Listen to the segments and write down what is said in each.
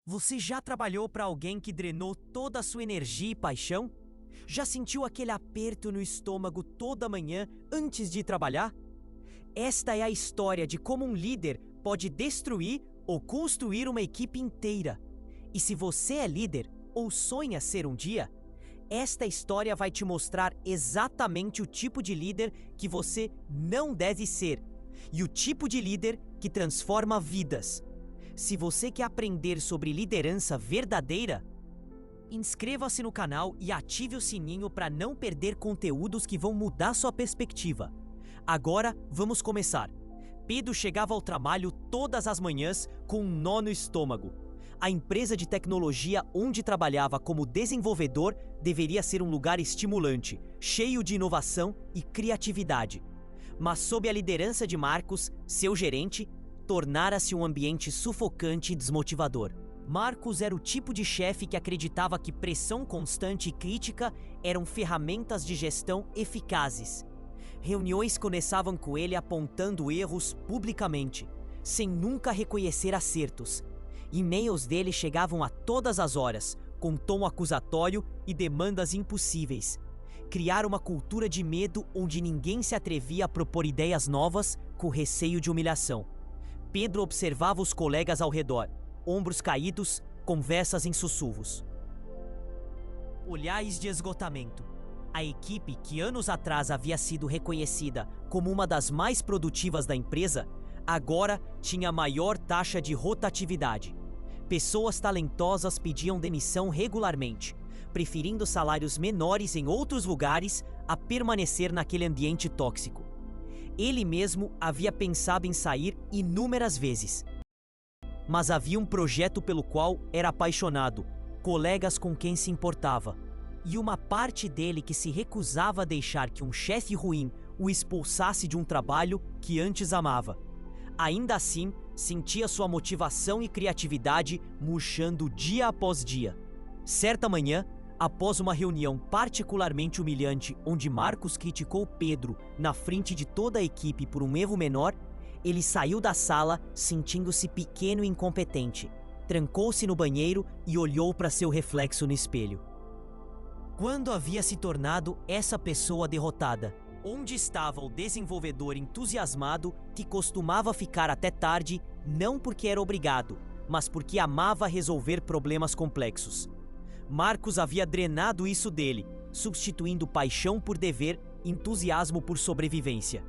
Você já trabalhou para alguém que drenou toda a sua energia e paixão? Já sentiu aquele aperto no estômago toda manhã antes de ir trabalhar? Esta é a história de como um líder pode destruir ou construir uma equipe inteira. E se você é líder ou sonha ser um dia, esta história vai te mostrar exatamente o tipo de líder que você não deve ser e o tipo de líder que transforma vidas. Se você quer aprender sobre liderança verdadeira, inscreva-se no canal e ative o sininho para não perder conteúdos que vão mudar sua perspectiva. Agora, vamos começar. Pedro chegava ao trabalho todas as manhãs com um nó no estômago. A empresa de tecnologia onde trabalhava como desenvolvedor deveria ser um lugar estimulante, cheio de inovação e criatividade. Mas sob a liderança de Marcos, seu gerente, tornara-se um ambiente sufocante e desmotivador. Marcos era o tipo de chefe que acreditava que pressão constante e crítica eram ferramentas de gestão eficazes. Reuniões começavam com ele apontando erros publicamente, sem nunca reconhecer acertos. E-mails dele chegavam a todas as horas, com tom acusatório e demandas impossíveis. Criar uma cultura de medo onde ninguém se atrevia a propor ideias novas com receio de humilhação. Pedro observava os colegas ao redor, ombros caídos, conversas em sussurros. Olhares de esgotamento. A equipe, que anos atrás havia sido reconhecida como uma das mais produtivas da empresa, agora tinha a maior taxa de rotatividade. Pessoas talentosas pediam demissão regularmente, preferindo salários menores em outros lugares a permanecer naquele ambiente tóxico. Ele mesmo havia pensado em sair inúmeras vezes. Mas havia um projeto pelo qual era apaixonado, colegas com quem se importava, e uma parte dele que se recusava a deixar que um chefe ruim o expulsasse de um trabalho que antes amava. Ainda assim, sentia sua motivação e criatividade murchando dia após dia. Certa manhã, após uma reunião particularmente humilhante onde Marcos criticou Pedro na frente de toda a equipe por um erro menor, ele saiu da sala sentindo-se pequeno e incompetente. Trancou-se no banheiro e olhou para seu reflexo no espelho. Quando havia se tornado essa pessoa derrotada? Onde estava o desenvolvedor entusiasmado que costumava ficar até tarde não porque era obrigado, mas porque amava resolver problemas complexos? Marcos havia drenado isso dele, substituindo paixão por dever, entusiasmo por sobrevivência.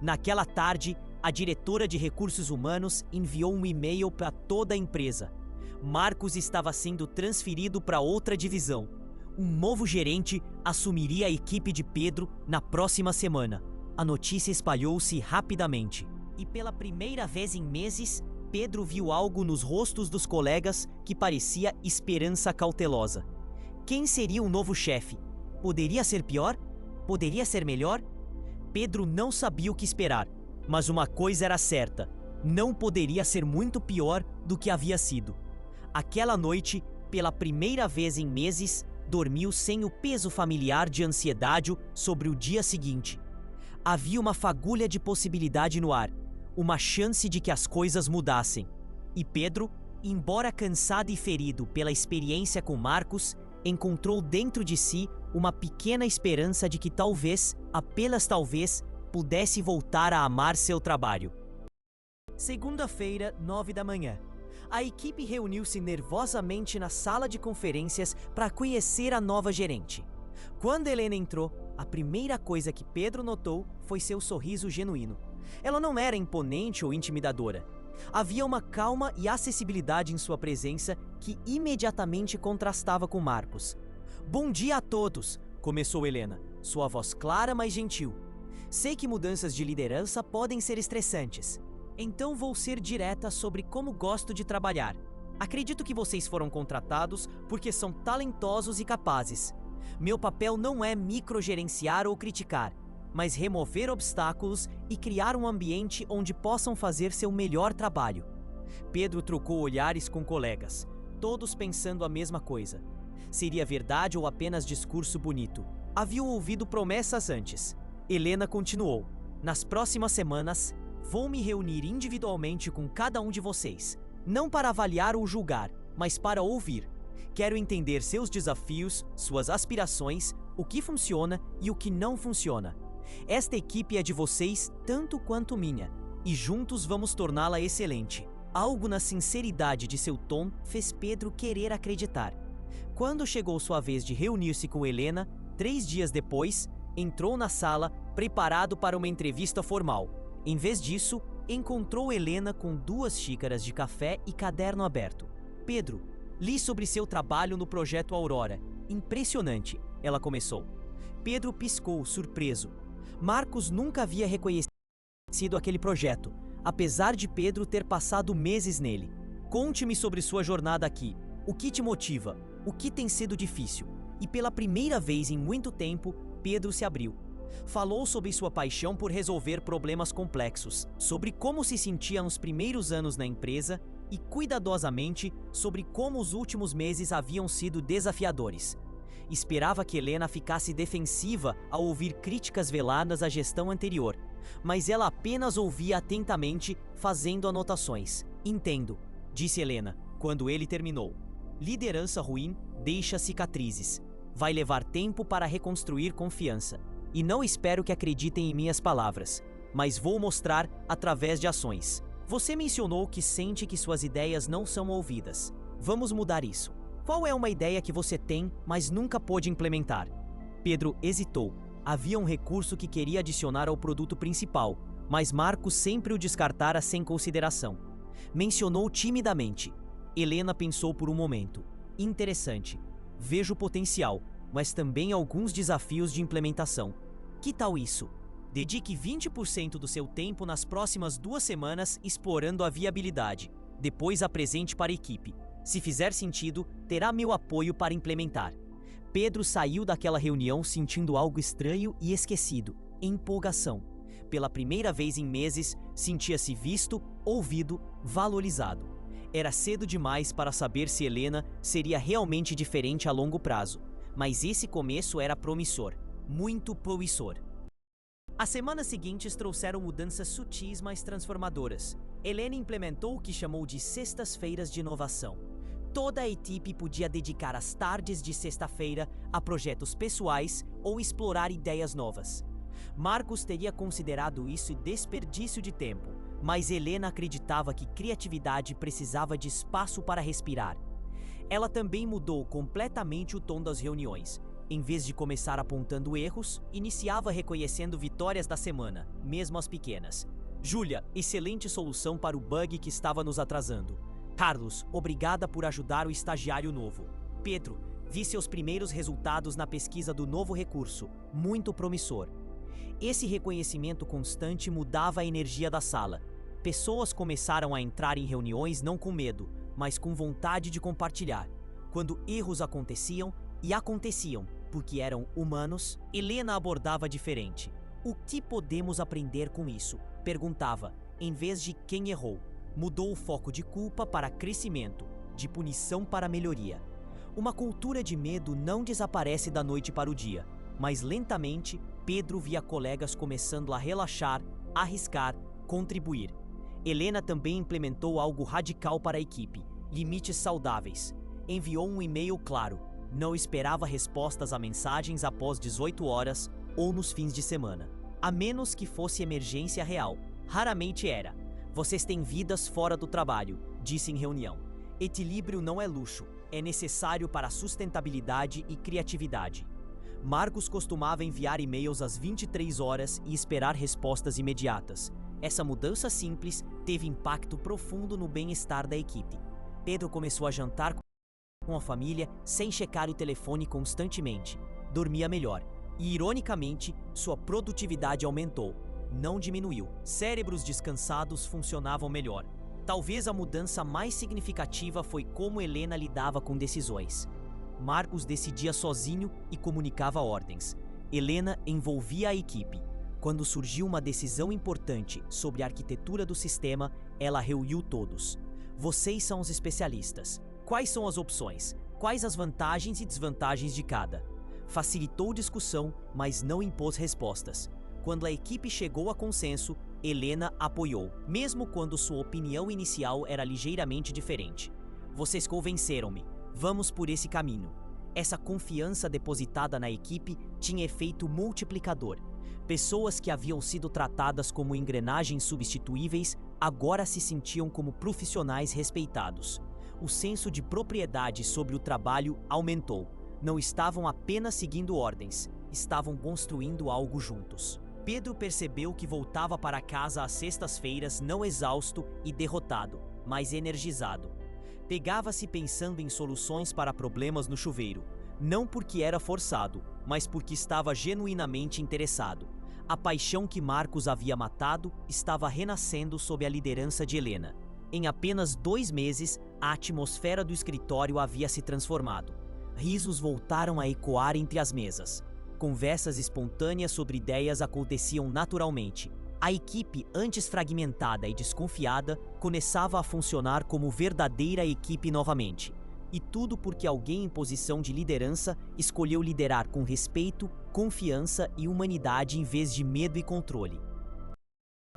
Naquela tarde, a diretora de recursos humanos enviou um e-mail para toda a empresa. Marcos estava sendo transferido para outra divisão. Um novo gerente assumiria a equipe de Pedro na próxima semana. A notícia espalhou-se rapidamente. E pela primeira vez em meses, Pedro viu algo nos rostos dos colegas que parecia esperança cautelosa. Quem seria o novo chefe? Poderia ser pior? Poderia ser melhor? Pedro não sabia o que esperar, mas uma coisa era certa: não poderia ser muito pior do que havia sido. Aquela noite, pela primeira vez em meses, dormiu sem o peso familiar de ansiedade sobre o dia seguinte. Havia uma fagulha de possibilidade no ar, uma chance de que as coisas mudassem. E Pedro, embora cansado e ferido pela experiência com Marcos, encontrou dentro de si uma pequena esperança de que talvez, apenas talvez, pudesse voltar a amar seu trabalho. Segunda-feira, 9 da manhã. A equipe reuniu-se nervosamente na sala de conferências para conhecer a nova gerente. Quando Helena entrou, a primeira coisa que Pedro notou foi seu sorriso genuíno. Ela não era imponente ou intimidadora. Havia uma calma e acessibilidade em sua presença que imediatamente contrastava com Marcos. "Bom dia a todos", começou Helena, sua voz clara, mas gentil. "Sei que mudanças de liderança podem ser estressantes. Então vou ser direta sobre como gosto de trabalhar. Acredito que vocês foram contratados porque são talentosos e capazes. Meu papel não é microgerenciar ou criticar, mas remover obstáculos e criar um ambiente onde possam fazer seu melhor trabalho." Pedro trocou olhares com colegas, todos pensando a mesma coisa. Seria verdade ou apenas discurso bonito? Haviam ouvido promessas antes. Helena continuou: "Nas próximas semanas, vou me reunir individualmente com cada um de vocês, não para avaliar ou julgar, mas para ouvir. Quero entender seus desafios, suas aspirações, o que funciona e o que não funciona. Esta equipe é de vocês tanto quanto minha, e juntos vamos torná-la excelente. Algo na sinceridade de seu tom fez Pedro querer acreditar. Quando chegou sua vez de reunir-se com Helena, 3 dias depois, entrou na sala preparado para uma entrevista formal. Em vez disso, encontrou Helena com 2 xícaras de café e caderno aberto. Pedro, li sobre seu trabalho no projeto Aurora. Impressionante, ela começou. Pedro piscou, surpreso. Marcos nunca havia reconhecido aquele projeto, apesar de Pedro ter passado meses nele. Conte-me sobre sua jornada aqui. O que te motiva? O que tem sido difícil? E pela primeira vez em muito tempo, Pedro se abriu. Falou sobre sua paixão por resolver problemas complexos, sobre como se sentia nos primeiros anos na empresa e, cuidadosamente, sobre como os últimos meses haviam sido desafiadores. Esperava que Helena ficasse defensiva ao ouvir críticas veladas à gestão anterior, mas ela apenas ouvia atentamente, fazendo anotações. Entendo, disse Helena, quando ele terminou. Liderança ruim deixa cicatrizes. Vai levar tempo para reconstruir confiança. E não espero que acreditem em minhas palavras, mas vou mostrar através de ações. Você mencionou que sente que suas ideias não são ouvidas. Vamos mudar isso. Qual é uma ideia que você tem, mas nunca pôde implementar? Pedro hesitou. Havia um recurso que queria adicionar ao produto principal, mas Marcos sempre o descartara sem consideração. Mencionou timidamente. Helena pensou por um momento. Interessante. Vejo potencial, mas também alguns desafios de implementação. Que tal isso? Dedique 20% do seu tempo nas próximas 2 semanas explorando a viabilidade. Depois apresente para a equipe. Se fizer sentido, terá meu apoio para implementar. Pedro saiu daquela reunião sentindo algo estranho e esquecido. Empolgação. Pela primeira vez em meses, sentia-se visto, ouvido, valorizado. Era cedo demais para saber se Helena seria realmente diferente a longo prazo, mas esse começo era promissor, muito promissor. As semanas seguintes trouxeram mudanças sutis, mas transformadoras. Helena implementou o que chamou de sextas-feiras de inovação. Toda a equipe podia dedicar as tardes de sexta-feira a projetos pessoais ou explorar ideias novas. Marcos teria considerado isso desperdício de tempo, mas Helena acreditava que criatividade precisava de espaço para respirar. Ela também mudou completamente o tom das reuniões. Em vez de começar apontando erros, iniciava reconhecendo vitórias da semana, mesmo as pequenas. Júlia, excelente solução para o bug que estava nos atrasando. Carlos, obrigada por ajudar o estagiário novo. Pedro, vi seus primeiros resultados na pesquisa do novo recurso. Muito promissor. Esse reconhecimento constante mudava a energia da sala. Pessoas começaram a entrar em reuniões não com medo, mas com vontade de compartilhar. Quando erros aconteciam, e aconteciam, porque eram humanos, Helena abordava diferente. O que podemos aprender com isso? Perguntava, em vez de quem errou. Mudou o foco de culpa para crescimento, de punição para melhoria. Uma cultura de medo não desaparece da noite para o dia, mas lentamente Pedro via colegas começando a relaxar, arriscar, contribuir. Helena também implementou algo radical para a equipe, limites saudáveis. Enviou um e-mail claro, não esperava respostas a mensagens após 18 horas ou nos fins de semana. A menos que fosse emergência real, raramente era. Vocês têm vidas fora do trabalho, disse em reunião. Equilíbrio não é luxo, é necessário para a sustentabilidade e criatividade. Marcos costumava enviar e-mails às 23 horas e esperar respostas imediatas. Essa mudança simples teve impacto profundo no bem-estar da equipe. Pedro começou a jantar com a família sem checar o telefone constantemente. Dormia melhor. E, ironicamente, sua produtividade aumentou. Não diminuiu. Cérebros descansados funcionavam melhor. Talvez a mudança mais significativa foi como Helena lidava com decisões. Marcos decidia sozinho e comunicava ordens. Helena envolvia a equipe. Quando surgiu uma decisão importante sobre a arquitetura do sistema, ela reuniu todos. Vocês são os especialistas. Quais são as opções? Quais as vantagens e desvantagens de cada? Facilitou discussão, mas não impôs respostas. Quando a equipe chegou a consenso, Helena apoiou, mesmo quando sua opinião inicial era ligeiramente diferente. Vocês convenceram-me. Vamos por esse caminho. Essa confiança depositada na equipe tinha efeito multiplicador. Pessoas que haviam sido tratadas como engrenagens substituíveis agora se sentiam como profissionais respeitados. O senso de propriedade sobre o trabalho aumentou. Não estavam apenas seguindo ordens, estavam construindo algo juntos. Pedro percebeu que voltava para casa às sextas-feiras não exausto e derrotado, mas energizado. Pegava-se pensando em soluções para problemas no chuveiro, não porque era forçado, mas porque estava genuinamente interessado. A paixão que Marcos havia matado estava renascendo sob a liderança de Helena. Em apenas 2 meses, a atmosfera do escritório havia se transformado. Risos voltaram a ecoar entre as mesas. Conversas espontâneas sobre ideias aconteciam naturalmente. A equipe, antes fragmentada e desconfiada, começava a funcionar como verdadeira equipe novamente. E tudo porque alguém em posição de liderança escolheu liderar com respeito, confiança e humanidade em vez de medo e controle.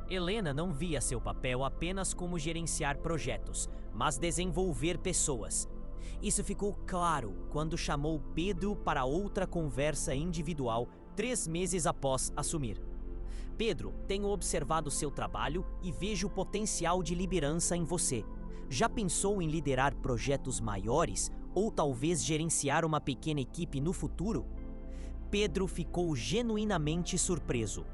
Helena não via seu papel apenas como gerenciar projetos, mas desenvolver pessoas. Isso ficou claro quando chamou Pedro para outra conversa individual 3 meses após assumir. Pedro, tenho observado seu trabalho e vejo o potencial de liderança em você. Já pensou em liderar projetos maiores ou talvez gerenciar uma pequena equipe no futuro? Pedro ficou genuinamente surpreso.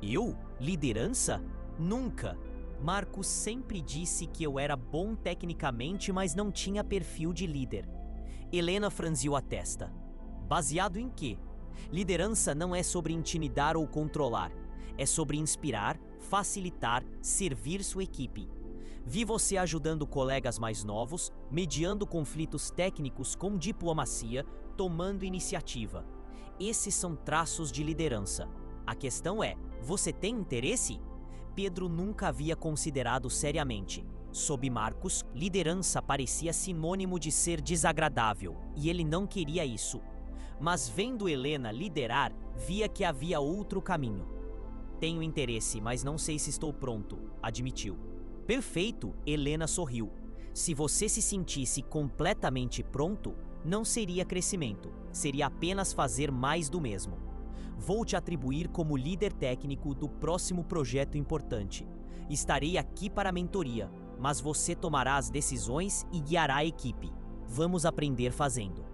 Eu? Liderança? Nunca! Marcos sempre disse que eu era bom tecnicamente, mas não tinha perfil de líder. Helena franziu a testa. Baseado em quê? Liderança não é sobre intimidar ou controlar. É sobre inspirar, facilitar, servir sua equipe. Vi você ajudando colegas mais novos, mediando conflitos técnicos com diplomacia, tomando iniciativa. Esses são traços de liderança. A questão é, você tem interesse? Pedro nunca havia considerado seriamente. Sob Marcos, liderança parecia sinônimo de ser desagradável, e ele não queria isso. Mas vendo Helena liderar, via que havia outro caminho. Tenho interesse, mas não sei se estou pronto, admitiu. Perfeito, Helena sorriu. Se você se sentisse completamente pronto, não seria crescimento, seria apenas fazer mais do mesmo. Vou te atribuir como líder técnico do próximo projeto importante. Estarei aqui para a mentoria, mas você tomará as decisões e guiará a equipe. Vamos aprender fazendo.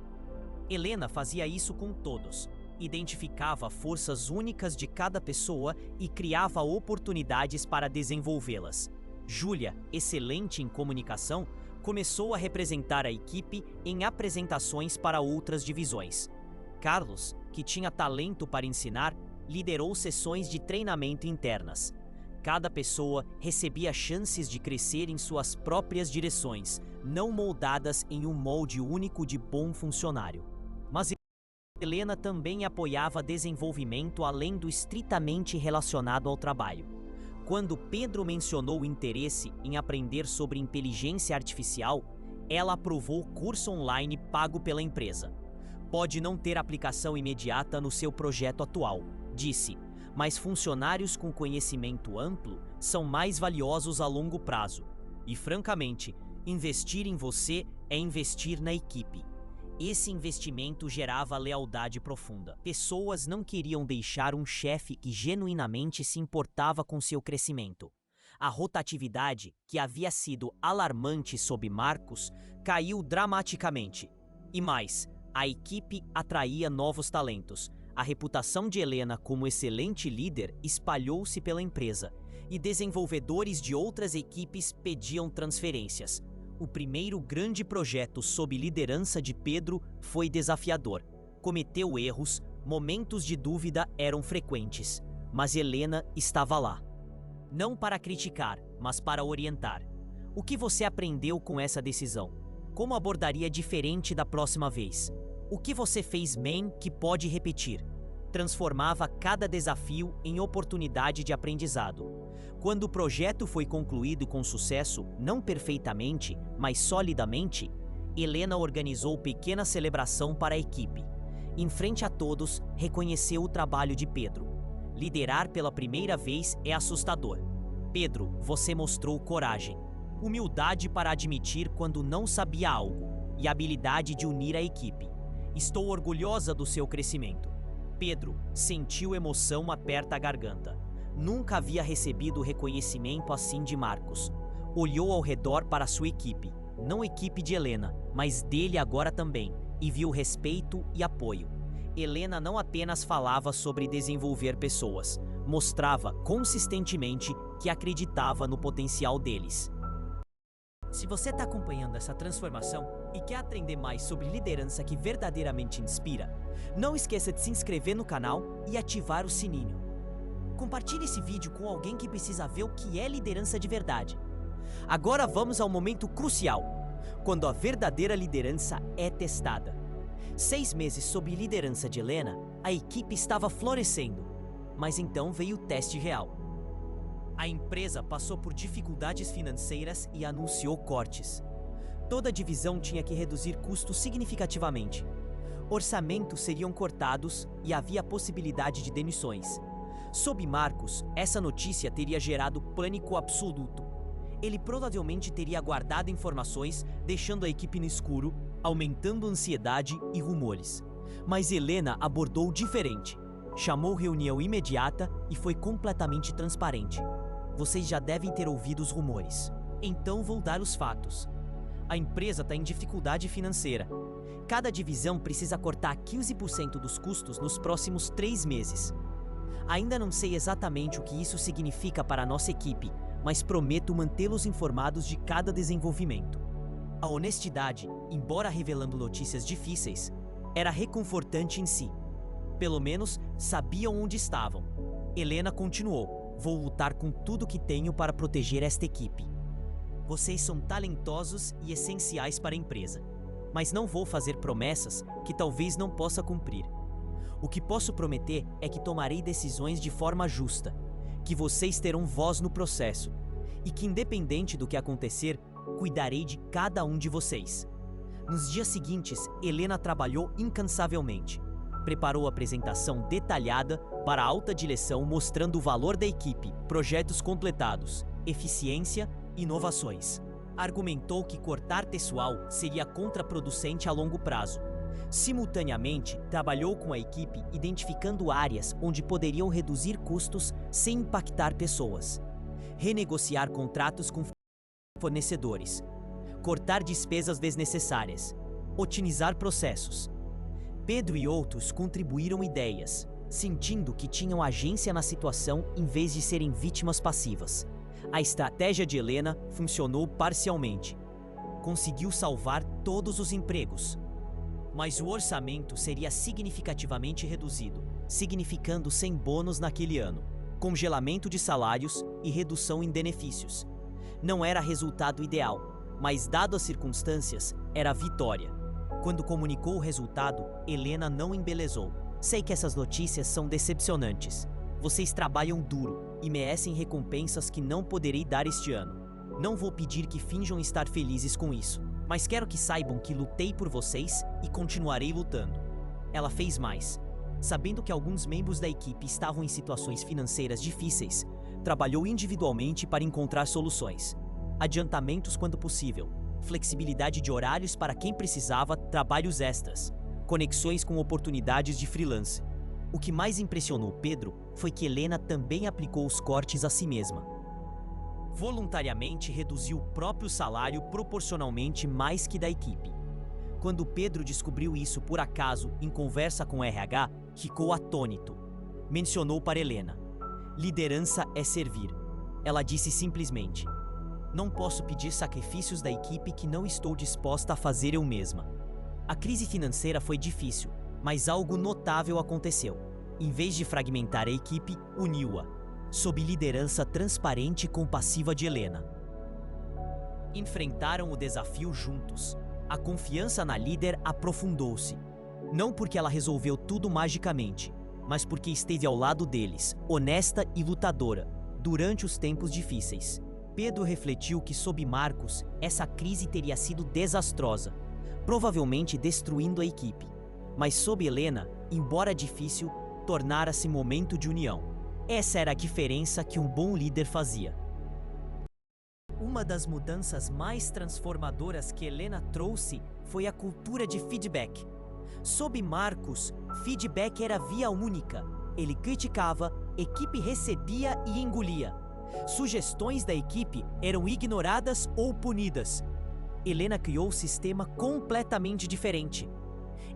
Helena fazia isso com todos. Identificava forças únicas de cada pessoa e criava oportunidades para desenvolvê-las. Júlia, excelente em comunicação, começou a representar a equipe em apresentações para outras divisões. Carlos, que tinha talento para ensinar, liderou sessões de treinamento internas. Cada pessoa recebia chances de crescer em suas próprias direções, não moldadas em um molde único de bom funcionário. Mas Helena também apoiava desenvolvimento além do estritamente relacionado ao trabalho. Quando Pedro mencionou o interesse em aprender sobre inteligência artificial, ela aprovou o curso online pago pela empresa. Pode não ter aplicação imediata no seu projeto atual, disse, mas funcionários com conhecimento amplo são mais valiosos a longo prazo. E, francamente, investir em você é investir na equipe. Esse investimento gerava lealdade profunda. Pessoas não queriam deixar um chefe que genuinamente se importava com seu crescimento. A rotatividade, que havia sido alarmante sob Marcos, caiu dramaticamente. E mais, a equipe atraía novos talentos. A reputação de Helena como excelente líder espalhou-se pela empresa, e desenvolvedores de outras equipes pediam transferências. O primeiro grande projeto sob liderança de Pedro foi desafiador. Cometeu erros, momentos de dúvida eram frequentes, mas Helena estava lá. Não para criticar, mas para orientar. O que você aprendeu com essa decisão? Como abordaria diferente da próxima vez? O que você fez bem que pode repetir? Transformava cada desafio em oportunidade de aprendizado. Quando o projeto foi concluído com sucesso, não perfeitamente, mas solidamente, Helena organizou pequena celebração para a equipe. Em frente a todos, reconheceu o trabalho de Pedro. Liderar pela primeira vez é assustador. Pedro, você mostrou coragem. humildade para admitir quando não sabia algo e habilidade de unir a equipe. Estou orgulhosa do seu crescimento. Pedro sentiu emoção aperta a garganta. Nunca havia recebido reconhecimento assim de Marcos. Olhou ao redor para sua equipe, não equipe de Helena, mas dele agora também, e viu respeito e apoio. Helena não apenas falava sobre desenvolver pessoas, mostrava consistentemente que acreditava no potencial deles. Se você está acompanhando essa transformação e quer aprender mais sobre liderança que verdadeiramente inspira, não esqueça de se inscrever no canal e ativar o sininho. Compartilhe esse vídeo com alguém que precisa ver o que é liderança de verdade. Agora vamos ao momento crucial, quando a verdadeira liderança é testada. 6 meses sob liderança de Helena, a equipe estava florescendo, mas então veio o teste real. A empresa passou por dificuldades financeiras e anunciou cortes. Toda a divisão tinha que reduzir custos significativamente. Orçamentos seriam cortados e havia a possibilidade de demissões. Sob Marcos, essa notícia teria gerado pânico absoluto. Ele provavelmente teria guardado informações, deixando a equipe no escuro, aumentando a ansiedade e rumores. Mas Helena abordou diferente. Chamou reunião imediata e foi completamente transparente. Vocês já devem ter ouvido os rumores. Então vou dar os fatos. A empresa está em dificuldade financeira. Cada divisão precisa cortar 15% dos custos nos próximos 3 meses. Ainda não sei exatamente o que isso significa para a nossa equipe, mas prometo mantê-los informados de cada desenvolvimento. A honestidade, embora revelando notícias difíceis, era reconfortante em si. Pelo menos sabiam onde estavam. Helena continuou. Vou lutar com tudo que tenho para proteger esta equipe. Vocês são talentosos e essenciais para a empresa, mas não vou fazer promessas que talvez não possa cumprir. O que posso prometer é que tomarei decisões de forma justa, que vocês terão voz no processo e que, independente do que acontecer, cuidarei de cada um de vocês. Nos dias seguintes, Helena trabalhou incansavelmente. Preparou a apresentação detalhada para a alta direção mostrando o valor da equipe, projetos completados, eficiência e inovações. Argumentou que cortar pessoal seria contraproducente a longo prazo. Simultaneamente, trabalhou com a equipe identificando áreas onde poderiam reduzir custos sem impactar pessoas. Renegociar contratos com fornecedores. Cortar despesas desnecessárias. Otimizar processos. Pedro e outros contribuíram ideias, sentindo que tinham agência na situação em vez de serem vítimas passivas. A estratégia de Helena funcionou parcialmente. Conseguiu salvar todos os empregos. Mas o orçamento seria significativamente reduzido, significando sem bônus naquele ano, congelamento de salários e redução em benefícios. Não era resultado ideal, mas dado as circunstâncias, era vitória. Quando comunicou o resultado, Helena não embelezou. Sei que essas notícias são decepcionantes. Vocês trabalham duro e merecem recompensas que não poderei dar este ano. Não vou pedir que finjam estar felizes com isso, mas quero que saibam que lutei por vocês e continuarei lutando. Ela fez mais. Sabendo que alguns membros da equipe estavam em situações financeiras difíceis, trabalhou individualmente para encontrar soluções. Adiantamentos quando possível. Flexibilidade de horários para quem precisava, trabalhos extras, conexões com oportunidades de freelance. O que mais impressionou Pedro foi que Helena também aplicou os cortes a si mesma. Voluntariamente reduziu o próprio salário proporcionalmente mais que da equipe. Quando Pedro descobriu isso por acaso em conversa com o RH, ficou atônito. Mencionou para Helena: liderança é servir. Ela disse simplesmente: não posso pedir sacrifícios da equipe que não estou disposta a fazer eu mesma. A crise financeira foi difícil, mas algo notável aconteceu. Em vez de fragmentar a equipe, uniu-a, sob liderança transparente e compassiva de Helena. Enfrentaram o desafio juntos. A confiança na líder aprofundou-se. Não porque ela resolveu tudo magicamente, mas porque esteve ao lado deles, honesta e lutadora, durante os tempos difíceis. Pedro refletiu que sob Marcos, essa crise teria sido desastrosa, provavelmente destruindo a equipe. Mas sob Helena, embora difícil, tornara-se momento de união. Essa era a diferença que um bom líder fazia. Uma das mudanças mais transformadoras que Helena trouxe foi a cultura de feedback. Sob Marcos, feedback era via única. Ele criticava, equipe recebia e engolia. Sugestões da equipe eram ignoradas ou punidas. Helena criou um sistema completamente diferente.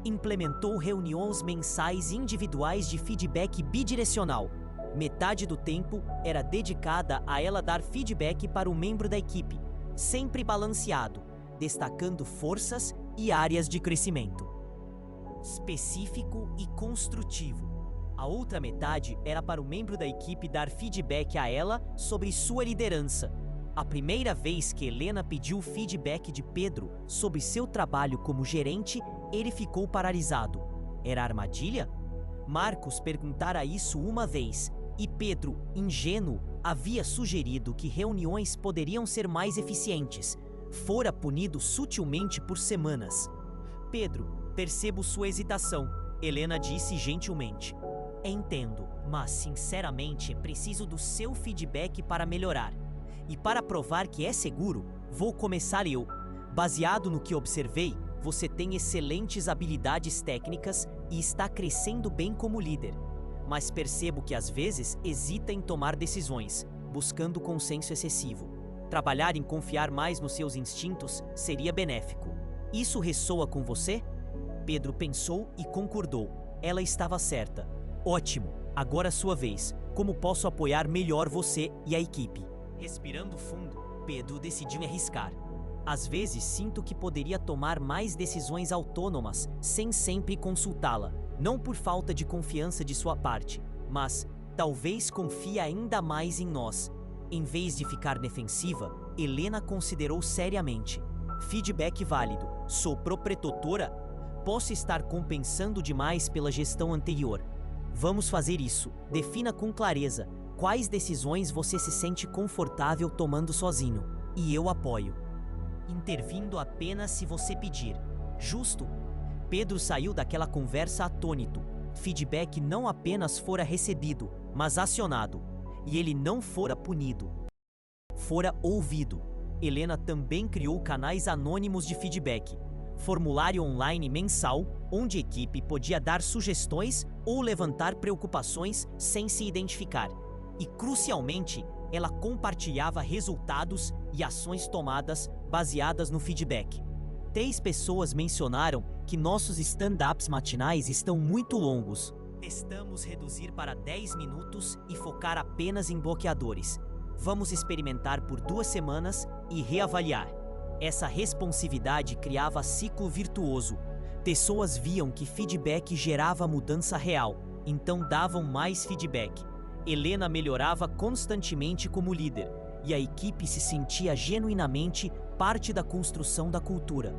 Implementou reuniões mensais individuais de feedback bidirecional. Metade do tempo era dedicada a ela dar feedback para o membro da equipe, sempre balanceado, destacando forças e áreas de crescimento. Específico e construtivo. A outra metade era para o membro da equipe dar feedback a ela sobre sua liderança. A primeira vez que Helena pediu feedback de Pedro sobre seu trabalho como gerente, ele ficou paralisado. Era armadilha? Marcos perguntara isso uma vez, e Pedro, ingênuo, havia sugerido que reuniões poderiam ser mais eficientes. Fora punido sutilmente por semanas. Pedro, percebo sua hesitação, Helena disse gentilmente. Entendo, mas sinceramente preciso do seu feedback para melhorar. E para provar que é seguro, vou começar eu. Baseado no que observei, você tem excelentes habilidades técnicas e está crescendo bem como líder. Mas percebo que às vezes hesita em tomar decisões, buscando consenso excessivo. Trabalhar em confiar mais nos seus instintos seria benéfico. Isso ressoa com você? Pedro pensou e concordou. Ela estava certa. Ótimo, agora sua vez. Como posso apoiar melhor você e a equipe? Respirando fundo, Pedro decidiu arriscar. Às vezes sinto que poderia tomar mais decisões autônomas sem sempre consultá-la. Não por falta de confiança de sua parte, mas talvez confie ainda mais em nós. Em vez de ficar defensiva, Helena considerou seriamente. Feedback válido. Sou proprietora? Posso estar compensando demais pela gestão anterior. Vamos fazer isso. Defina com clareza quais decisões você se sente confortável tomando sozinho. E eu apoio. Intervindo apenas se você pedir. Justo? Pedro saiu daquela conversa atônito. Feedback não apenas fora recebido, mas acionado. E ele não fora punido. Fora ouvido. Helena também criou canais anônimos de feedback. Formulário online mensal, onde a equipe podia dar sugestões ou levantar preocupações sem se identificar. E, crucialmente, ela compartilhava resultados e ações tomadas baseadas no feedback. 3 pessoas mencionaram que nossos stand-ups matinais estão muito longos. Testamos reduzir para 10 minutos e focar apenas em bloqueadores. Vamos experimentar por 2 semanas e reavaliar. Essa responsividade criava ciclo virtuoso. Pessoas viam que feedback gerava mudança real, então davam mais feedback. Helena melhorava constantemente como líder, e a equipe se sentia genuinamente parte da construção da cultura.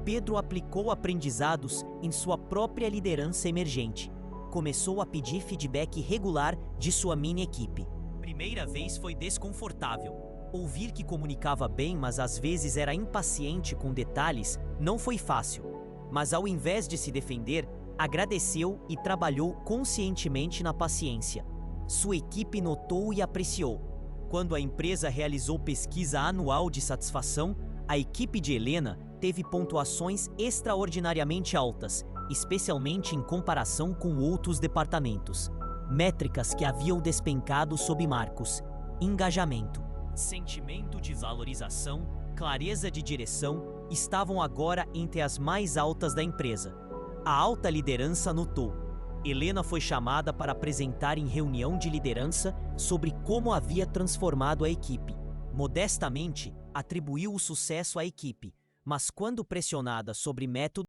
Pedro aplicou aprendizados em sua própria liderança emergente. Começou a pedir feedback regular de sua mini-equipe. Primeira vez foi desconfortável. Ouvir que comunicava bem, mas às vezes era impaciente com detalhes, não foi fácil. Mas ao invés de se defender, agradeceu e trabalhou conscientemente na paciência. Sua equipe notou e apreciou. Quando a empresa realizou pesquisa anual de satisfação, a equipe de Helena teve pontuações extraordinariamente altas, especialmente em comparação com outros departamentos. Métricas que haviam despencado sob Marcos. Engajamento, sentimento de valorização, clareza de direção estavam agora entre as mais altas da empresa. A alta liderança notou. Helena foi chamada para apresentar em reunião de liderança sobre como havia transformado a equipe. Modestamente, atribuiu o sucesso à equipe, mas quando pressionada sobre método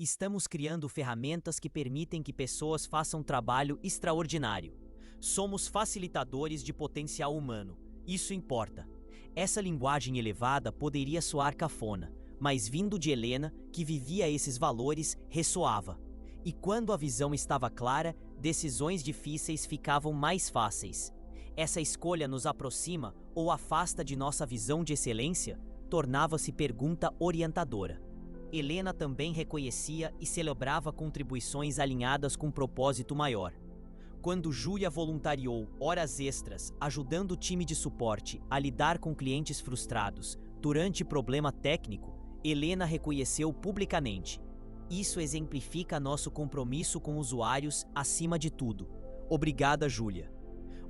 Estamos criando ferramentas que permitem que pessoas façam trabalho extraordinário. Somos facilitadores de potencial humano. Isso importa. Essa linguagem elevada poderia soar cafona, mas vindo de Helena, que vivia esses valores, ressoava. E quando a visão estava clara, decisões difíceis ficavam mais fáceis. Essa escolha nos aproxima ou afasta de nossa visão de excelência? Tornava-se pergunta orientadora. Helena também reconhecia e celebrava contribuições alinhadas com um propósito maior. Quando Júlia voluntariou horas extras ajudando o time de suporte a lidar com clientes frustrados durante problema técnico, Helena reconheceu publicamente: "Isso exemplifica nosso compromisso com usuários acima de tudo. Obrigada, Júlia."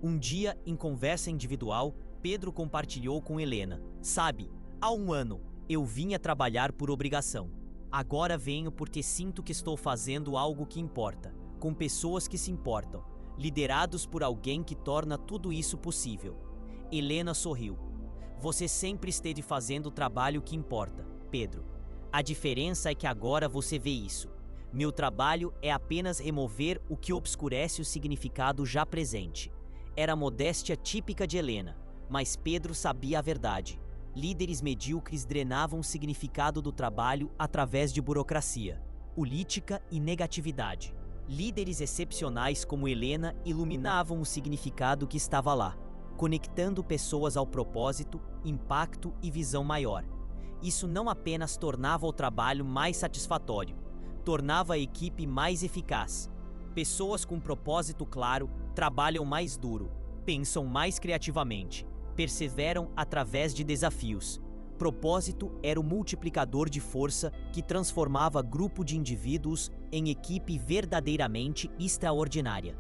Um dia, em conversa individual, Pedro compartilhou com Helena: "Sabe, há um ano, eu vinha trabalhar por obrigação. Agora venho porque sinto que estou fazendo algo que importa, com pessoas que se importam, liderados por alguém que torna tudo isso possível." Helena sorriu. "Você sempre esteve fazendo o trabalho que importa, Pedro. A diferença é que agora você vê isso. Meu trabalho é apenas remover o que obscurece o significado já presente." Era a modéstia típica de Helena, mas Pedro sabia a verdade. Líderes medíocres drenavam o significado do trabalho através de burocracia, política e negatividade. Líderes excepcionais como Helena iluminavam o significado que estava lá, conectando pessoas ao propósito, impacto e visão maior. Isso não apenas tornava o trabalho mais satisfatório, tornava a equipe mais eficaz. Pessoas com propósito claro trabalham mais duro, pensam mais criativamente, perseveram através de desafios. Propósito era o multiplicador de força que transformava grupo de indivíduos em equipe verdadeiramente extraordinária.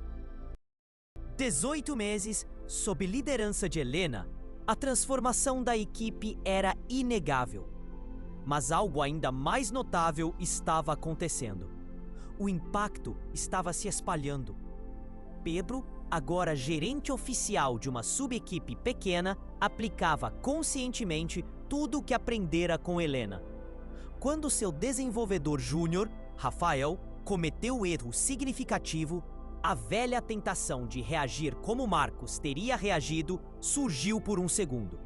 18 meses, sob liderança de Helena, a transformação da equipe era inegável. Mas algo ainda mais notável estava acontecendo. O impacto estava se espalhando. Pedro, agora gerente oficial de uma subequipe pequena, aplicava conscientemente tudo o que aprendera com Helena. Quando seu desenvolvedor júnior, Rafael, cometeu um erro significativo, a velha tentação de reagir como Marcos teria reagido surgiu por um segundo.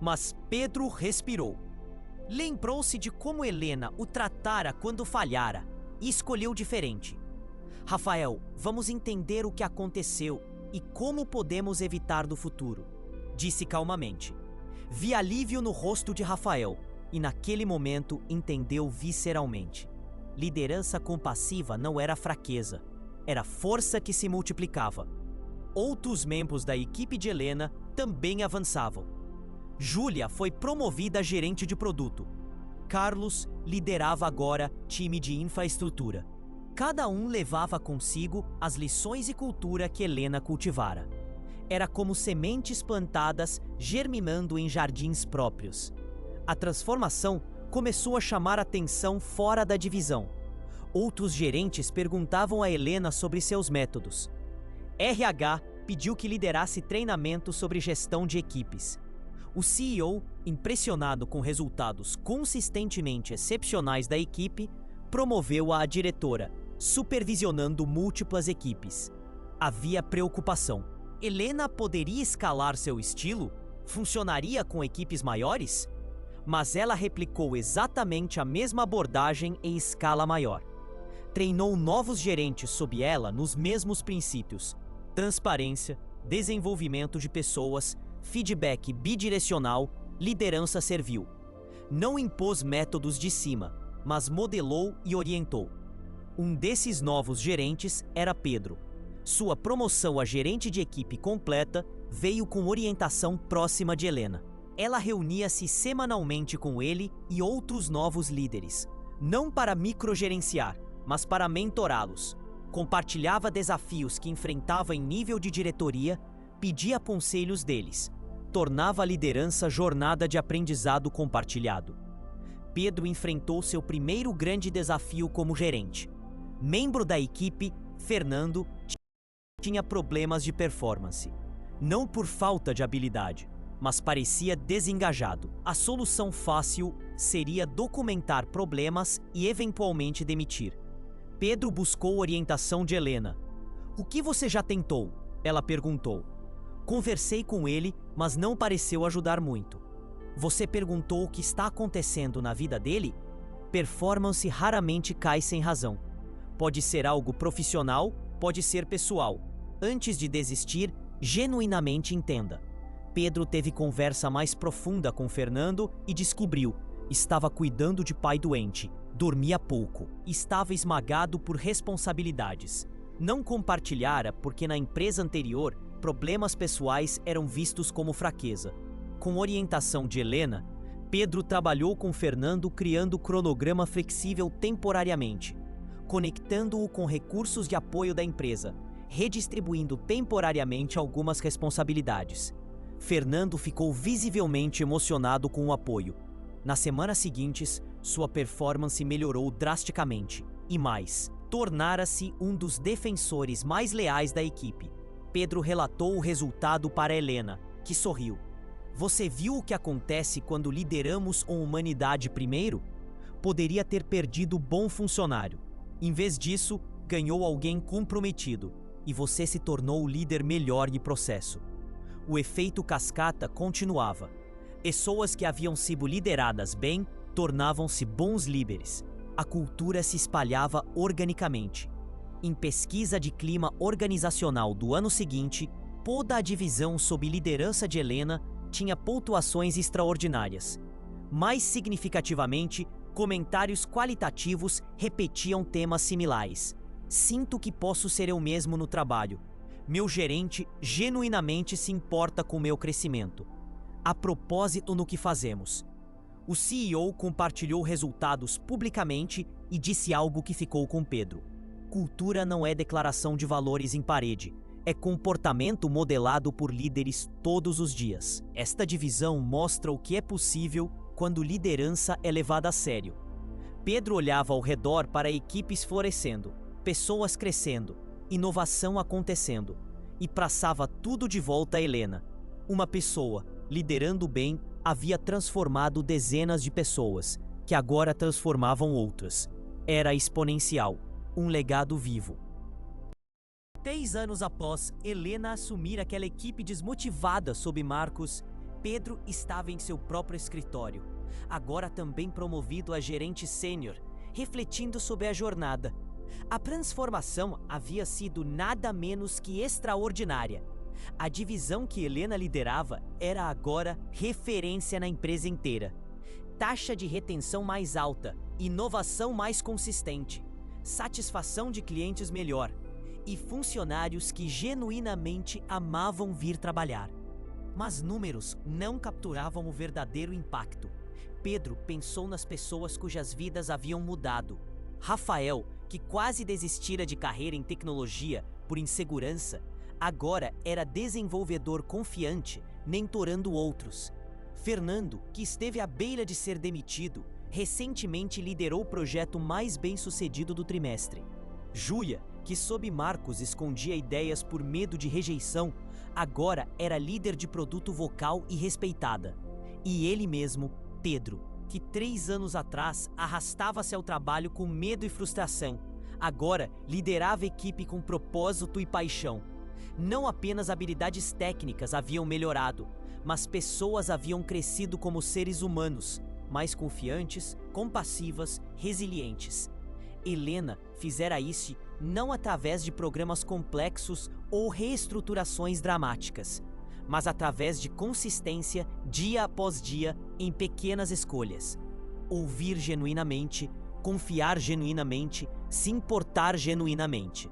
Mas Pedro respirou. Lembrou-se de como Helena o tratara quando falhara e escolheu diferente. "Rafael, vamos entender o que aconteceu e como podemos evitar no futuro", disse calmamente. Vi alívio no rosto de Rafael e naquele momento entendeu visceralmente. Liderança compassiva não era fraqueza, era força que se multiplicava. Outros membros da equipe de Helena também avançavam. Júlia foi promovida a gerente de produto. Carlos liderava agora time de infraestrutura. Cada um levava consigo as lições e cultura que Helena cultivara. Era como sementes plantadas germinando em jardins próprios. A transformação começou a chamar atenção fora da divisão. Outros gerentes perguntavam a Helena sobre seus métodos. RH pediu que liderasse treinamento sobre gestão de equipes. O CEO, impressionado com resultados consistentemente excepcionais da equipe, promoveu-a a diretora, supervisionando múltiplas equipes. Havia preocupação. Helena poderia escalar seu estilo? Funcionaria com equipes maiores? Mas ela replicou exatamente a mesma abordagem em escala maior. Treinou novos gerentes sob ela nos mesmos princípios: transparência, desenvolvimento de pessoas, feedback bidirecional, liderança servil. Não impôs métodos de cima, mas modelou e orientou. Um desses novos gerentes era Pedro. Sua promoção a gerente de equipe completa veio com orientação próxima de Helena. Ela reunia-se semanalmente com ele e outros novos líderes, não para microgerenciar, mas para mentorá-los. Compartilhava desafios que enfrentava em nível de diretoria, pedia conselhos deles. Tornava a liderança jornada de aprendizado compartilhado. Pedro enfrentou seu primeiro grande desafio como gerente. Membro da equipe, Fernando, tinha problemas de performance. Não por falta de habilidade, mas parecia desengajado. A solução fácil seria documentar problemas e eventualmente demitir. Pedro buscou orientação de Helena. "O que você já tentou?" ela perguntou. "Conversei com ele, mas não pareceu ajudar muito." "Você perguntou o que está acontecendo na vida dele?" Performance raramente cai sem razão. Pode ser algo profissional, pode ser pessoal. Antes de desistir, genuinamente entenda. Pedro teve conversa mais profunda com Fernando e descobriu: estava cuidando de pai doente, dormia pouco, estava esmagado por responsabilidades. Não compartilhara porque na empresa anterior, problemas pessoais eram vistos como fraqueza. Com orientação de Helena, Pedro trabalhou com Fernando criando cronograma flexível temporariamente, conectando-o com recursos de apoio da empresa, redistribuindo temporariamente algumas responsabilidades. Fernando ficou visivelmente emocionado com o apoio. Nas semanas seguintes, sua performance melhorou drasticamente. E mais, tornara-se um dos defensores mais leais da equipe. Pedro relatou o resultado para Helena, que sorriu. "Você viu o que acontece quando lideramos a humanidade primeiro? Poderia ter perdido bom funcionário. Em vez disso, ganhou alguém comprometido, e você se tornou o líder melhor de processo." O efeito cascata continuava. Pessoas que haviam sido lideradas bem tornavam-se bons líderes. A cultura se espalhava organicamente. Em pesquisa de clima organizacional do ano seguinte, toda a divisão sob liderança de Helena tinha pontuações extraordinárias. Mais significativamente, comentários qualitativos repetiam temas similares. "Sinto que posso ser eu mesmo no trabalho. Meu gerente genuinamente se importa com meu crescimento. Há propósito no que fazemos." O CEO compartilhou resultados publicamente e disse algo que ficou com Pedro. "Cultura não é declaração de valores em parede. É comportamento modelado por líderes todos os dias." Esta divisão mostra o que é possível quando liderança é levada a sério. Pedro olhava ao redor para equipes florescendo, pessoas crescendo, inovação acontecendo, e passava tudo de volta a Helena. Uma pessoa, liderando bem, havia transformado dezenas de pessoas, que agora transformavam outras. Era exponencial, um legado vivo. 3 anos após Helena assumir aquela equipe desmotivada sob Marcos, Pedro estava em seu próprio escritório, agora também promovido a gerente sênior, refletindo sobre a jornada. A transformação havia sido nada menos que extraordinária. A divisão que Helena liderava era agora referência na empresa inteira. Taxa de retenção mais alta, inovação mais consistente, satisfação de clientes melhor e funcionários que genuinamente amavam vir trabalhar. Mas números não capturavam o verdadeiro impacto. Pedro pensou nas pessoas cujas vidas haviam mudado. Rafael, que quase desistira de carreira em tecnologia por insegurança, agora era desenvolvedor confiante, mentorando outros. Fernando, que esteve à beira de ser demitido, recentemente liderou o projeto mais bem-sucedido do trimestre. Júlia, que sob Marcos escondia ideias por medo de rejeição, agora era líder de produto vocal e respeitada. E ele mesmo, Pedro, que 3 anos atrás arrastava-se ao trabalho com medo e frustração, agora liderava a equipe com propósito e paixão. Não apenas habilidades técnicas haviam melhorado, mas pessoas haviam crescido como seres humanos, mais confiantes, compassivas, resilientes. Helena fizera isso não através de programas complexos ou reestruturações dramáticas, mas através de consistência dia após dia em pequenas escolhas. Ouvir genuinamente, confiar genuinamente, se importar genuinamente.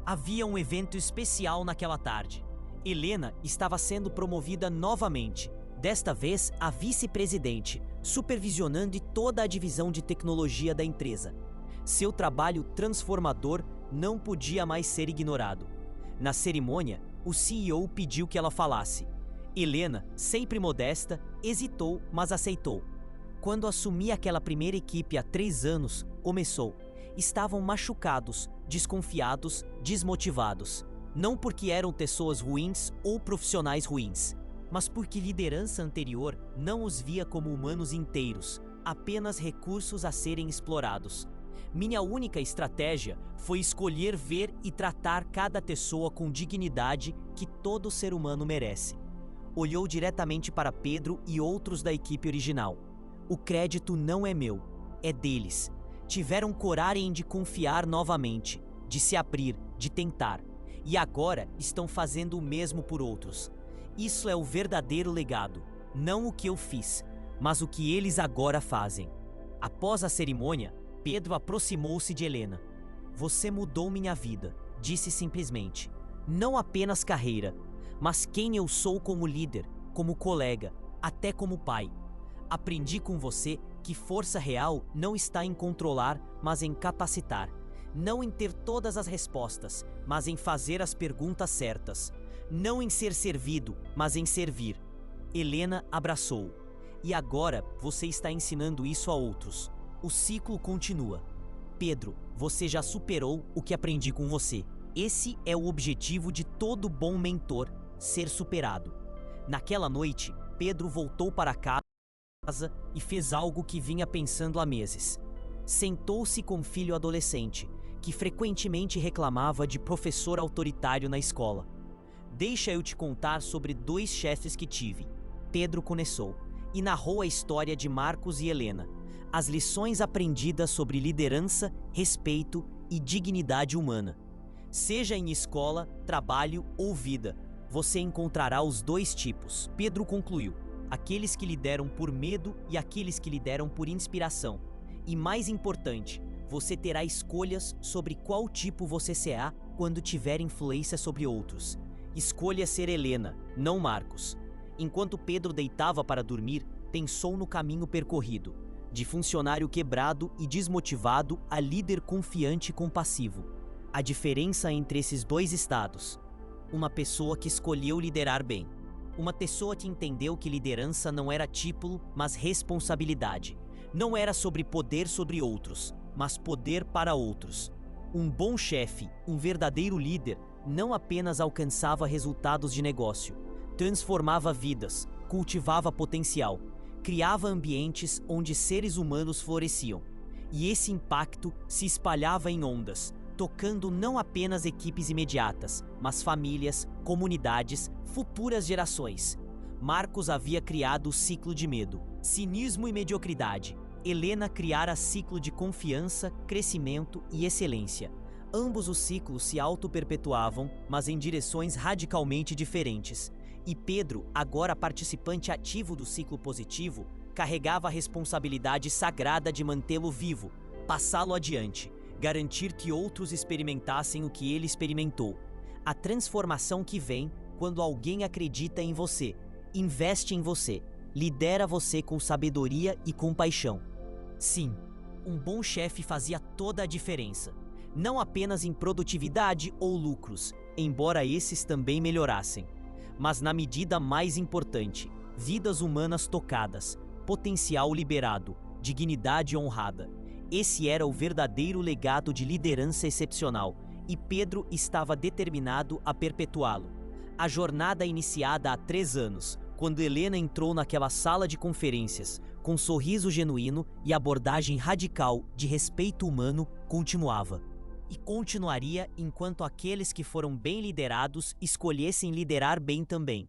Havia um evento especial naquela tarde. Helena estava sendo promovida novamente, desta vez a vice-presidente, supervisionando toda a divisão de tecnologia da empresa. Seu trabalho transformador não podia mais ser ignorado. Na cerimônia, o CEO pediu que ela falasse. Helena, sempre modesta, hesitou, mas aceitou. Quando assumi aquela primeira equipe há 3 anos, começou. Estavam machucados, desconfiados, desmotivados. Não porque eram pessoas ruins ou profissionais ruins, mas porque liderança anterior não os via como humanos inteiros, apenas recursos a serem explorados. Minha única estratégia foi escolher ver e tratar cada pessoa com dignidade que todo ser humano merece. Olhou diretamente para Pedro e outros da equipe original. O crédito não é meu, é deles. Tiveram coragem de confiar novamente, de se abrir, de tentar. E agora estão fazendo o mesmo por outros. Isso é o verdadeiro legado. Não o que eu fiz, mas o que eles agora fazem. Após a cerimônia, Pedro aproximou-se de Helena. Você mudou minha vida, disse simplesmente. Não apenas carreira, mas quem eu sou como líder, como colega, até como pai. Aprendi com você que força real não está em controlar, mas em capacitar. Não em ter todas as respostas, mas em fazer as perguntas certas. Não em ser servido, mas em servir. Helena abraçou. E agora você está ensinando isso a outros. O ciclo continua. Pedro, você já superou o que aprendi com você. Esse é o objetivo de todo bom mentor, ser superado. Naquela noite, Pedro voltou para casa e fez algo que vinha pensando há meses. Sentou-se com o filho adolescente, que frequentemente reclamava de professor autoritário na escola. Deixa eu te contar sobre 2 chefes que tive. Pedro começou e narrou a história de Marcos e Helena. As lições aprendidas sobre liderança, respeito e dignidade humana. Seja em escola, trabalho ou vida, você encontrará os 2 tipos. Pedro concluiu: aqueles que lideram por medo e aqueles que lideram por inspiração. E mais importante, você terá escolhas sobre qual tipo você será quando tiver influência sobre outros. Escolha ser Helena, não Marcos. Enquanto Pedro deitava para dormir, pensou no caminho percorrido. De funcionário quebrado e desmotivado a líder confiante e compassivo. A diferença entre esses 2 estados. Uma pessoa que escolheu liderar bem. Uma pessoa que entendeu que liderança não era título, mas responsabilidade. Não era sobre poder sobre outros, mas poder para outros. Um bom chefe, um verdadeiro líder, não apenas alcançava resultados de negócio, transformava vidas, cultivava potencial. Criava ambientes onde seres humanos floresciam. E esse impacto se espalhava em ondas, tocando não apenas equipes imediatas, mas famílias, comunidades, futuras gerações. Marcos havia criado o ciclo de medo, cinismo e mediocridade. Helena criara ciclo de confiança, crescimento e excelência. Ambos os ciclos se auto-perpetuavam, mas em direções radicalmente diferentes. E Pedro, agora participante ativo do ciclo positivo, carregava a responsabilidade sagrada de mantê-lo vivo, passá-lo adiante, garantir que outros experimentassem o que ele experimentou. A transformação que vem quando alguém acredita em você, investe em você, lidera você com sabedoria e compaixão. Sim, um bom chefe fazia toda a diferença, não apenas em produtividade ou lucros, embora esses também melhorassem. Mas na medida mais importante, vidas humanas tocadas, potencial liberado, dignidade honrada. Esse era o verdadeiro legado de liderança excepcional, e Pedro estava determinado a perpetuá-lo. A jornada iniciada há 3 anos, quando Helena entrou naquela sala de conferências, com sorriso genuíno e abordagem radical de respeito humano, continuava. E continuaria enquanto aqueles que foram bem liderados escolhessem liderar bem também.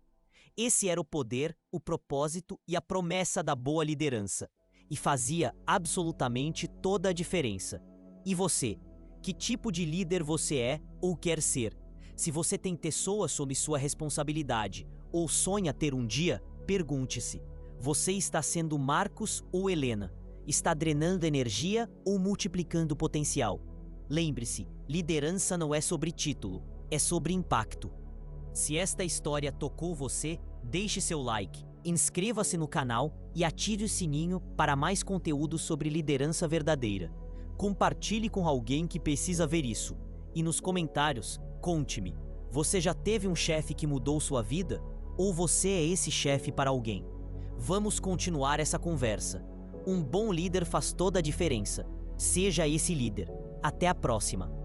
Esse era o poder, o propósito e a promessa da boa liderança. E fazia absolutamente toda a diferença. E você? Que tipo de líder você é ou quer ser? Se você tem pessoas sob sua responsabilidade ou sonha ter um dia, pergunte-se: você está sendo Marcos ou Helena? Está drenando energia ou multiplicando potencial? Lembre-se, liderança não é sobre título, é sobre impacto. Se esta história tocou você, deixe seu like, inscreva-se no canal e ative o sininho para mais conteúdo sobre liderança verdadeira. Compartilhe com alguém que precisa ver isso. E nos comentários, conte-me, você já teve um chefe que mudou sua vida? Ou você é esse chefe para alguém? Vamos continuar essa conversa. Um bom líder faz toda a diferença. Seja esse líder. Até a próxima!